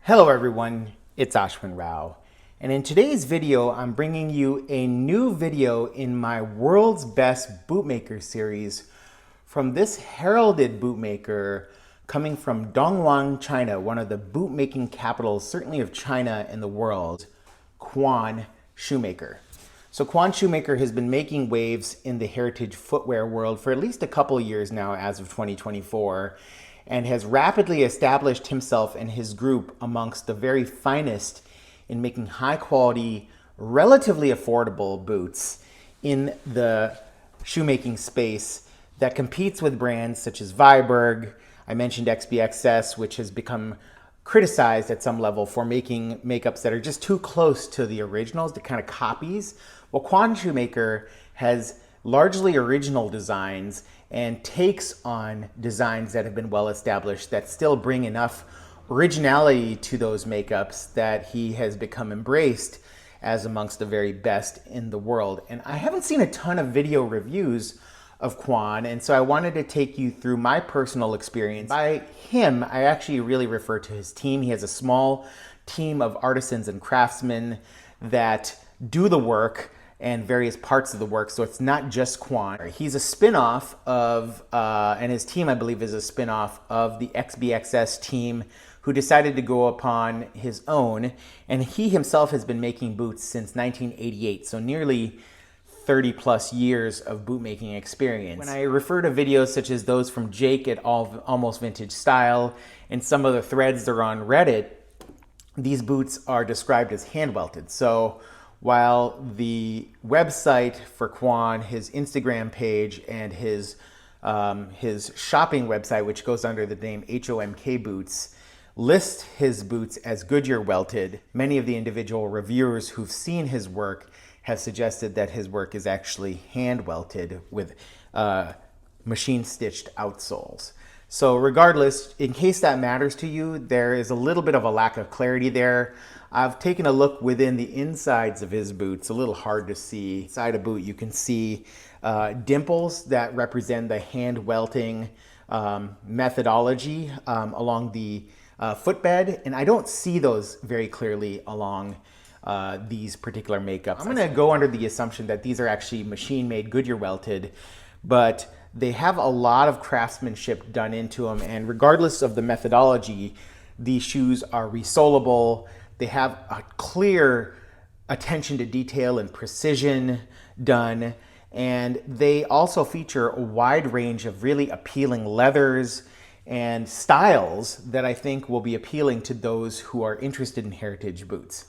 Hello everyone, it's Ashwin Rao, and in today's video I'm bringing you a new video in my World's Best Bootmaker series from this heralded bootmaker coming from Dongguan, China, one of the bootmaking capitals certainly of China and the world, Quan Shoemaker. So Quan Shoemaker has been making waves in the heritage footwear world for at least a couple years now as of 2024, and has rapidly established himself and his group amongst the very finest in making high quality, relatively affordable boots in the shoemaking space that competes with brands such as Viberg. I mentioned XBXS, which has become criticized at some level for making makeups that are just too close to the originals, the kind of copies. Well, Quan Shoemaker has largely original designs and takes on designs that have been well established that still bring enough originality to those makeups that he has become embraced as amongst the very best in the world. And I haven't seen a ton of video reviews of Quan, and so I wanted to take you through my personal experience. By him, I actually really refer to his team. He has a small team of artisans and craftsmen that do the work and various parts of the work, so it's not just Quan. He's a spin-off of, and his team I believe is a spin-off of the XBXS team, who decided to go upon his own, and he himself has been making boots since 1988, so nearly 30 plus years of bootmaking experience. When I refer to videos such as those from Jake at Almost Vintage Style and some of the threads that are on Reddit, these boots are described as hand welted. So while the website for Quan, his Instagram page, and his shopping website, which goes under the name HOMK Boots, list his boots as Goodyear welted, many of the individual reviewers who've seen his work have suggested that his work is actually hand welted with machine stitched outsoles. So regardless, in case that matters to you, there is a little bit of a lack of clarity there. I've taken a look within the insides of his boots, a little hard to see. Inside a boot, you can see dimples that represent the hand welting methodology along the footbed, and I don't see those very clearly along these particular makeups. I'm gonna go under the assumption that these are actually machine-made, Goodyear welted, but they have a lot of craftsmanship done into them, and regardless of the methodology, these shoes are resolable. They have a clear attention to detail and precision done, and they also feature a wide range of really appealing leathers and styles that I think will be appealing to those who are interested in heritage boots.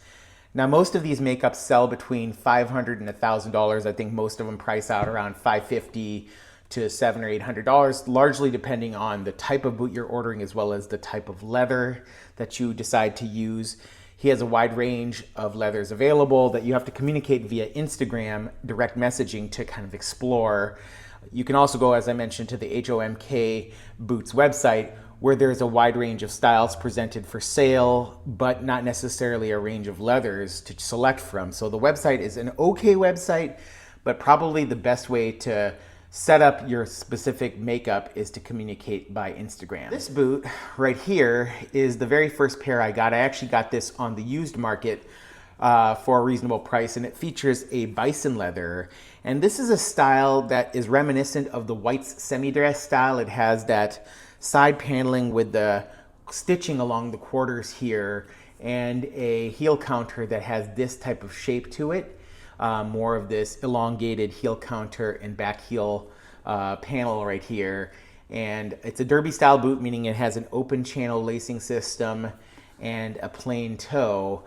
Now, most of these makeups sell between $500 and $1,000. I think most of them price out around $550 to $700 or $800, largely depending on the type of boot you're ordering as well as the type of leather that you decide to use. He has a wide range of leathers available that you have to communicate via Instagram direct messaging to kind of explore. You can also go, as I mentioned, to the HOMK Boots website, where there's a wide range of styles presented for sale, but not necessarily a range of leathers to select from. So the website is an okay website, but probably the best way to set up your specific makeup is to communicate by Instagram. This boot right here is the very first pair I got. I actually got this on the used market for a reasonable price, and it features a bison leather. And this is a style that is reminiscent of the White's semi-dress style. It has that side paneling with the stitching along the quarters here and a heel counter that has this type of shape to it. More of this elongated heel counter and back heel panel right here. And it's a derby style boot, meaning it has an open channel lacing system and a plain toe.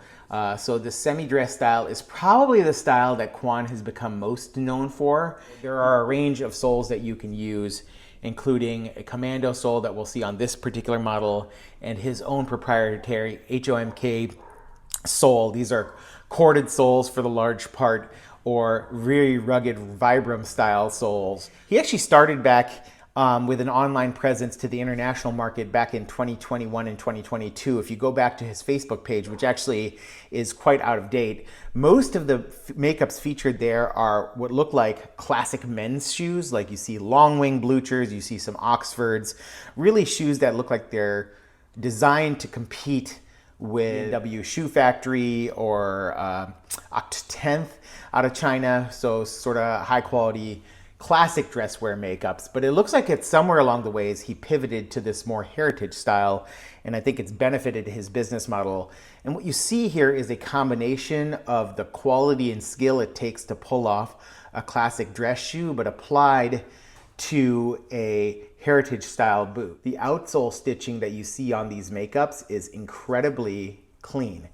So the semi-dress style is probably the style that Quan has become most known for. There are a range of soles that you can use, including a commando sole that we'll see on this particular model and his own proprietary HOMK sole. These are corded soles for the large part, or very rugged Vibram style soles. He actually started back with an online presence to the international market back in 2021 and 2022. If you go back to his Facebook page, which actually is quite out of date, most of the makeups featured there are what look like classic men's shoes. Like you see long wing Bluchers, you see some Oxfords, really shoes that look like they're designed to compete with W Shoe Factory or Oct 10th out of China. So sort of high quality classic dress wear makeups, but it looks like it's somewhere along the ways he pivoted to this more heritage style, and I think it's benefited his business model. And what you see here is a combination of the quality and skill it takes to pull off a classic dress shoe, but applied to a heritage style boot. The outsole stitching that you see on these makeups is incredibly clean.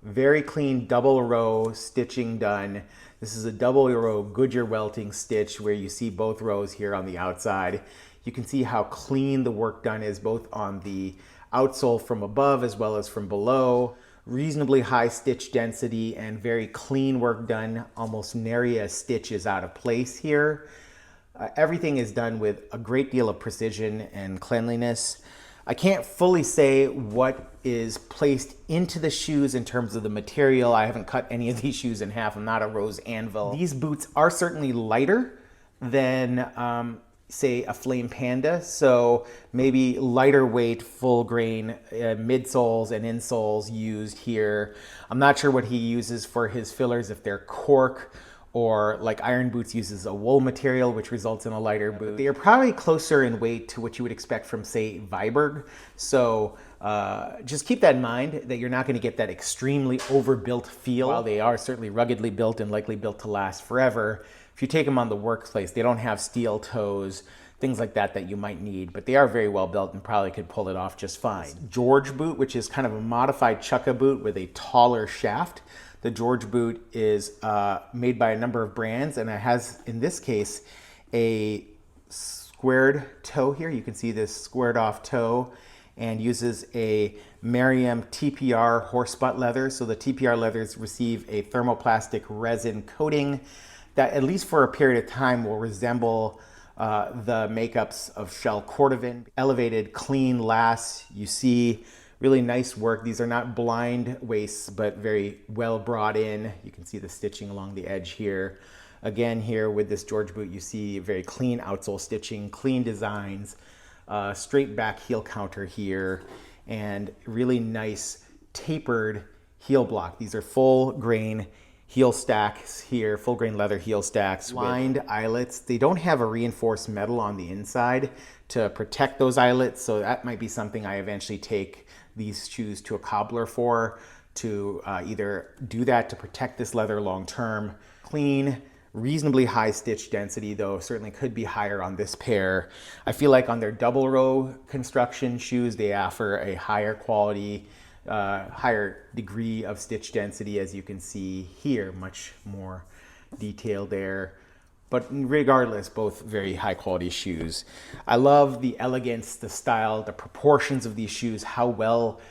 Very clean double row stitching done. This is a double row Goodyear welting stitch where you see both rows here on the outside. You can see how clean the work done is both on the outsole from above as well as from below. Reasonably high stitch density and very clean work done. Almost nary a stitch is out of place here. Everything is done with a great deal of precision and cleanliness. I can't fully say what is placed into the shoes in terms of the material. I haven't cut any of these shoes in half. I'm not a rose anvil. These boots are certainly lighter than say a Flame Panda, so maybe lighter weight, full grain midsoles and insoles used here. I'm not sure what he uses for his fillers, if they're cork or like Iron Boots uses a wool material, which results in a lighter boot. They are probably closer in weight to what you would expect from, say, Viberg. So just keep that in mind, that you're not going to get that extremely overbuilt feel. While they are certainly ruggedly built and likely built to last forever, if you take them on the workplace, they don't have steel toes, things like that that you might need, but they are very well built and probably could pull it off just fine. George boot, which is kind of a modified chukka boot with a taller shaft. The George boot is made by a number of brands, and it has, in this case, a squared toe here. You can see this squared off toe, and uses a Merriam TPR horse butt leather. So the TPR leathers receive a thermoplastic resin coating that, at least for a period of time, will resemble the makeups of Shell Cordovan. Elevated, clean lasts. You see really nice work. These are not blind waists, but very well brought in. You can see the stitching along the edge here. Again, here with this George boot, you see very clean outsole stitching, clean designs, straight back heel counter here, and really nice tapered heel block. These are full grain heel stacks here, full grain leather heel stacks. Lined eyelets. They don't have a reinforced metal on the inside to protect those eyelets, so that might be something I eventually take these shoes to a cobbler for, to either do that to protect this leather long term. Clean, reasonably high stitch density, though certainly could be higher on this pair. I feel like on their double row construction shoes, they offer a higher quality, higher degree of stitch density, as you can see here, much more detail there. But regardless, both very high quality shoes. I love the elegance, the style, the proportions of these shoes, how well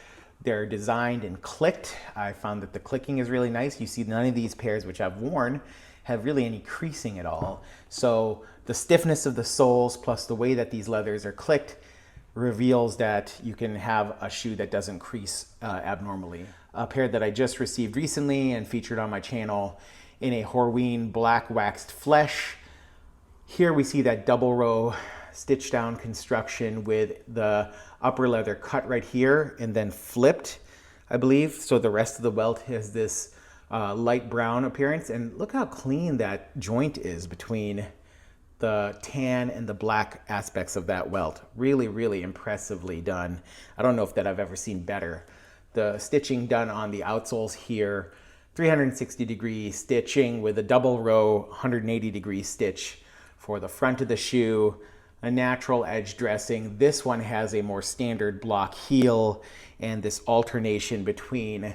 they're designed and clicked. I found that the clicking is really nice. You see none of these pairs, which I've worn, have really any creasing at all. So the stiffness of the soles plus the way that these leathers are clicked reveals that you can have a shoe that doesn't crease abnormally. A pair that I just received recently and featured on my channel in a Horween black waxed flesh. Here we see that double row stitch down construction with the upper leather cut right here and then flipped, I believe. So the rest of the welt has this light brown appearance, and look how clean that joint is between the tan and the black aspects of that welt. Really, really impressively done. I don't know if that I've ever seen better. The stitching done on the outsoles here, 360-degree stitching with a double row 180-degree stitch for the front of the shoe, a natural edge dressing. This one has a more standard block heel and this alternation between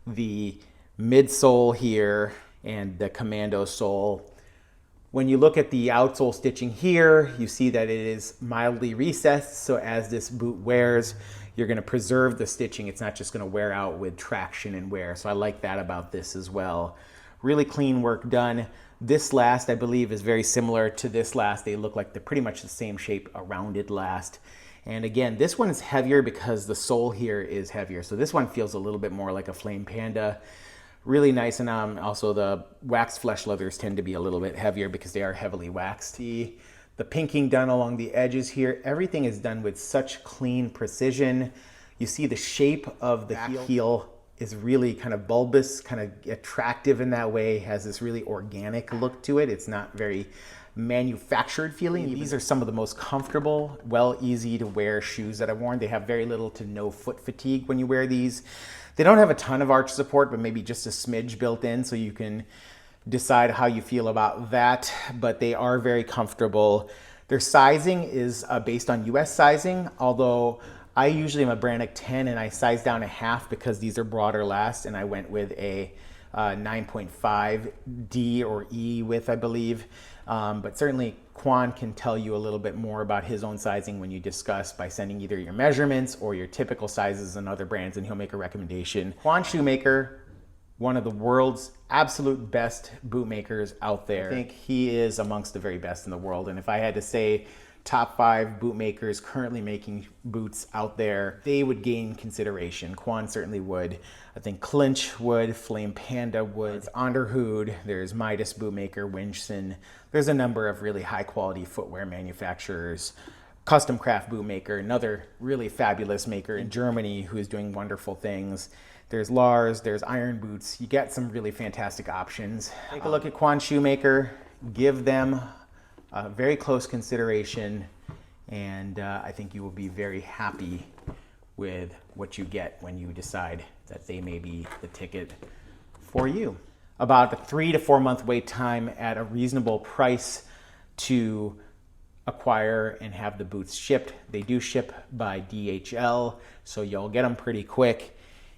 the midsole here and the commando sole. When you look at the outsole stitching here, you see that it is mildly recessed, so as this boot wears, you're going to preserve the stitching. It's not just going to wear out with traction and wear. So I like that about this as well. Really clean work done. This last, I believe, is very similar to this last. They look like they're pretty much the same shape, a rounded last. And again, this one is heavier because the sole here is heavier. So this one feels a little bit more like a Flame Panda. Really nice. And also the waxed flesh leathers tend to be a little bit heavier because they are heavily waxed. The pinking done along the edges here, everything is done with such clean precision. You see the shape of the heel is really kind of bulbous, kind of attractive in that way, has this really organic look to it. It's not very manufactured feeling. These are some of the most comfortable, easy to wear shoes that I've worn. They have very little to no foot fatigue when you wear these. They don't have a ton of arch support, but maybe just a smidge built in, so you can decide how you feel about that, but they are very comfortable. Their sizing is based on US sizing, although I usually am a Brannock 10 and I size down a half because these are broader last, and I went with a 9.5 D or E width, I believe. But certainly Quan can tell you a little bit more about his own sizing when you discuss by sending either your measurements or your typical sizes and other brands, and he'll make a recommendation. Quan Shoemaker, one of the world's absolute best bootmakers out there. I think he is amongst the very best in the world. And if I had to say top 5 bootmakers currently making boots out there, they would gain consideration. Quan certainly would. I think Clinch would, Flame Panda would, Onderhood, there's Midas Bootmaker, Winchson. There's a number of really high quality footwear manufacturers. Custom Craft Bootmaker, another really fabulous maker in Germany who is doing wonderful things. There's Lars, there's Iron Boots. You get some really fantastic options. Take a look at Quan Shoemaker, give them a very close consideration, and I think you will be very happy with what you get when you decide that they may be the ticket for you. About a 3 to 4 month wait time at a reasonable price to acquire and have the boots shipped. They do ship by DHL, so you'll get them pretty quick,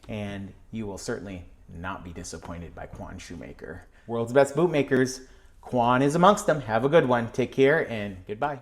and you will certainly not be disappointed by Quan Shoemaker. World's best bootmakers. Quan is amongst them. Have a good one. Take care and goodbye.